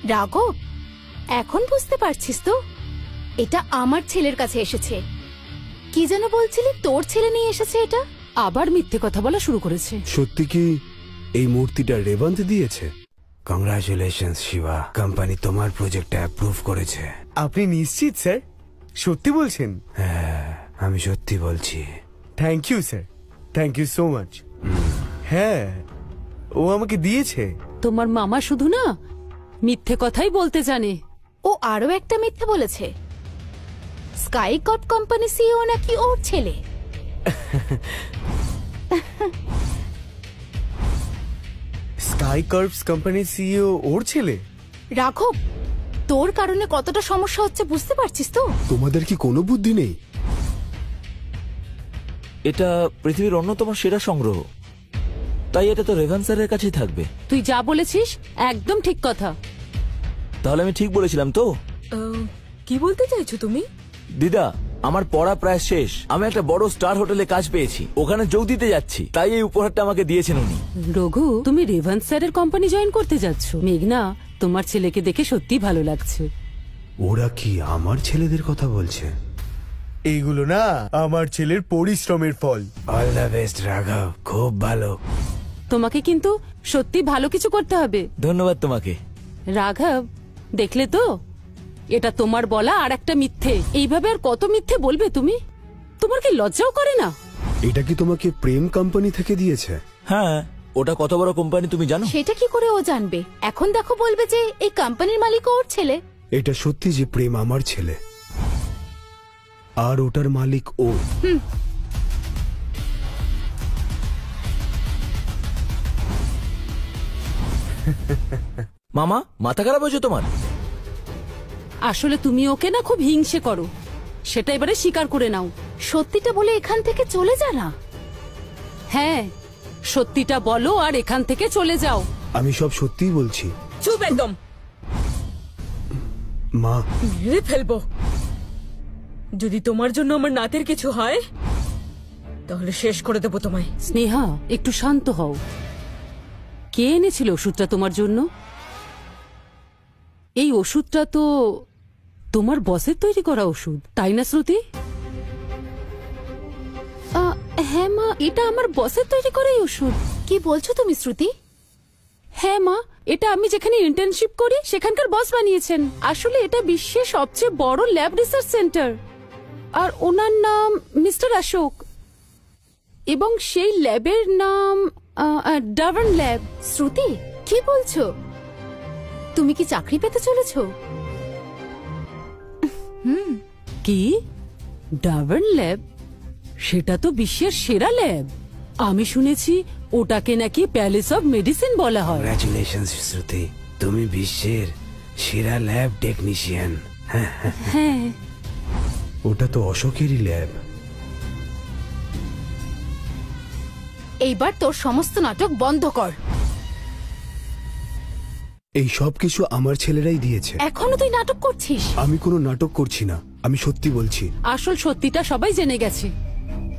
রাঘব, এখন বুঝতে পারছিস তো? এটা আমার ছেলের কাছে এসেছে। কি যেন বলছিলি, তোর ছেলে নিয়ে এসেছে এটা? আবার মিথ্যে কথা বলা শুরু করেছে। সত্যি কি এই মূর্তিটা রেবন্ত দিয়েছে? কংগ্রাচুলেশনস শিবা, কোম্পানি তোমার প্রজেক্টটা অ্যাপ্রুভ করেছে। আপনি নিশ্চিত স্যার? সত্যি বলছেন? হ্যাঁ, আমি সত্যি বলছি। Thank you sir, thank you so much. হ্যাঁ, ও আমাকে দিয়েছে। তোমার মামা শুধু না মিথ্যে কথাই বলতে জানে। ও আরো একটা মিথ্যে বলেছে। স্কাই কট কোম্পানি সিইও নাকি ওর ছেলে। স্কাই কার্ভস কোম্পানির সিইও ওর ছেলে? রাঘব, তোর কারণে কতটা সমস্যা হচ্ছে বুঝতে পারছিস তো? তোমাদের কি কোনো বুদ্ধি নেই? এটা পৃথিবীর অন্যতম সেরা সংগ্রহ, তাই এটা তো রেভান স্যারের কাছেই থাকবে। তুই যা বলেছিস একদম ঠিক কথা। তাহলে আমি ঠিক বলেছিলাম তো? কি বলতে চাইছো তুমি? দিদা, আমার পড়া প্রায় শেষ। আমি একটা বড় স্টার হোটেলে কাজ পেয়েছি, ওখানে যোগ দিতে যাচ্ছি, তাই এই উপহারটা আমাকে দিয়েছেন উনি। রঘু, তুমি রেভান্স স্যারের কোম্পানি জয়েন করতে যাচ্ছ। মেঘনা, তোমার ছেলেকে দেখে সত্যি ভালো লাগছে। ওরা কি আমার ছেলেদের কথা বলছে? এইগুলো না আমার ছেলের পরিশ্রমের ফল। অল দ্য বেস্ট রাঘব, খুব ভালো। তোমাকে কিন্তু সত্যি ভালো কিছু করতে হবে। ধন্যবাদ তোমাকে। রাঘব, দেখলে তো, এটা তোমার বলা আর একটা মিথ্যে। এইভাবে আর কত মিথ্যে বলবে তুমি? তোমার কি লজ্জাও করে না? এটা কি তোমাকে প্রেম কোম্পানি থেকে দিয়েছে? হ্যাঁ, ওটা কত বড় কোম্পানি তুমি জানো? সেটা কি করে ও জানবে? এখন দেখো, বলবে যে এই কোম্পানির মালিক ওর ছেলে। এটা সত্যি যে প্রেম আমার ছেলে আর ওটার মালিক ও। মামা, মাথা খারাপ হয়েছে তোমার? আসলে তুমি ওকে না খুব হিংসে করো, সেটা এবারে স্বীকার করে নাও। সত্যিটা বলে এখান থেকে চলে যা না। হ্যাঁ, সত্যিটা বলো আর এখান থেকে চলে যাও। আমি সব সত্যিই বলছি। চুপ একদম, মা। মেরে ফেলবো। যদি তোমার জন্য আমার নাতের কিছু হয় তাহলে শেষ করে দেবো তোমায়। স্নেহা, একটু শান্ত হও। কে এনেছিল ওষুধটা তোমার জন্য? এই ওষুধটা তো তোমার বসের তৈরি করা ওষুধ, তাই না শ্রুতি? হ্যাঁ মা, এটা আমার বসের তৈরি করা ওষুধ। কি বলছো তুমি শ্রুতি? হ্যাঁ মা, এটা আমি যেখানে ইন্টার্নশিপ করি সেখানকার বস বানিয়েছেন। আসলে এটা বিশ্বের সবচেয়ে বড় ল্যাব রিসার্চ সেন্টার, আর ওনার নাম মিস্টার অশোক, এবং সেই ল্যাবের নাম ডাভান ল্যাব। শ্রুতি, কি বলছো? তুমি কি চাকরি পেতে চলেছো? কি? ডাভান ল্যাব? সেটা তো বিশ্বের সেরা ল্যাব। আমি শুনেছি ওটাকে নাকি প্যালেস অফ মেডিসিন বলা হয়। কংগ্রাচুলেশনস শ্রুতি, তুমি বিশ্বের সেরা ল্যাব টেকনিশিয়ান। হ্যাঁ, ওটা তো অশোকেরই ল্যাব। এইবার তোর সমস্ত নাটক বন্ধ কর। এই সব কিছু আমার ছেলেরাই দিয়েছে। এখনো তুই নাটক করছিস? আমি কোনো নাটক করছি না, আমি সত্যি বলছি। আসল সত্যিটা সবাই জেনে গেছে।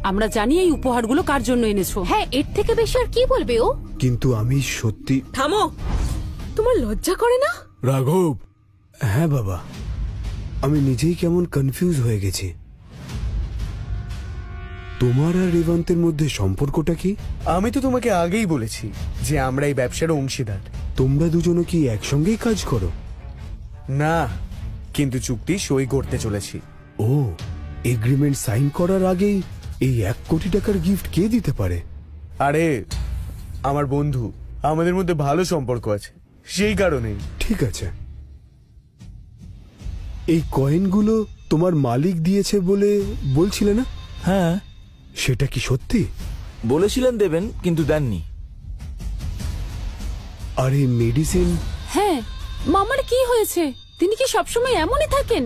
আমরা জানি এই উপহারগুলো কার জন্য এনেছো। হ্যাঁ, এর থেকে বেশি আর কি বলবে ও? কিন্তু আমি সত্যি। থামো, তোমার লজ্জা করে না? রাঘব। হ্যাঁ বাবা, আমি নিজেই কেমন কনফিউজ হয়ে গেছি। তোমার আর রেবন্তের মধ্যে সম্পর্কটা কি? আমি তো তোমাকে আগেই বলেছি যে আমরা এই ব্যবসার অংশীদার। তোমরা দুজনে কি একসঙ্গেই কাজ করো? না, কিন্তু চুক্তি সই করতে চলেছি। ও, এগ্রিমেন্ট সাইন করার আগেই এই 1 কোটি টাকার গিফট কে দিতে পারে? আরে আমার বন্ধু, আমাদের মধ্যে ভালো সম্পর্ক আছে, সেই কারণেই। ঠিক আছে, এই কয়েনগুলো তোমার মালিক দিয়েছে বলে বলছিলে না? হ্যাঁ। সেটা কি সত্যি? বলেছিলেন দেবেন, কিন্তু দেননি। আর এই মেডিসিন? হ্যাঁ, মামার কি হয়েছে? তিনি কি সবসময় এমনই থাকেন?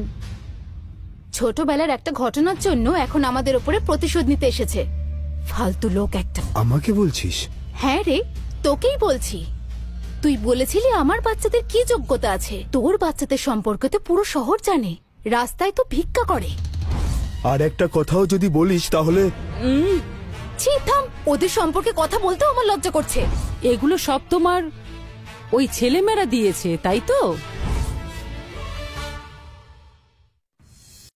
ছোটবেলার একটা ঘটনার জন্য এখন আমাদের উপরে প্রতিশোধ নিতে এসেছে। ফালতু লোক একটা। আমাকে বলছিস? হ্যাঁ রে, তোকেই বলছি। তুই বলেছিলি আমার বাচ্চাদের কি যোগ্যতা আছে। তোর বাচ্চাদের সম্পর্কে তো পুরো শহর জানে, রাস্তায় তো ভিক্ষা করে। আর একটা কথাও যদি বলিস তাহলে। ছি, থাম। ওদের সম্পর্কে কথা বলতেও আমার লজ্জা করছে। এগুলো সব তোমার ওই ছেলেমেয়েরা দিয়েছে, তাই তো?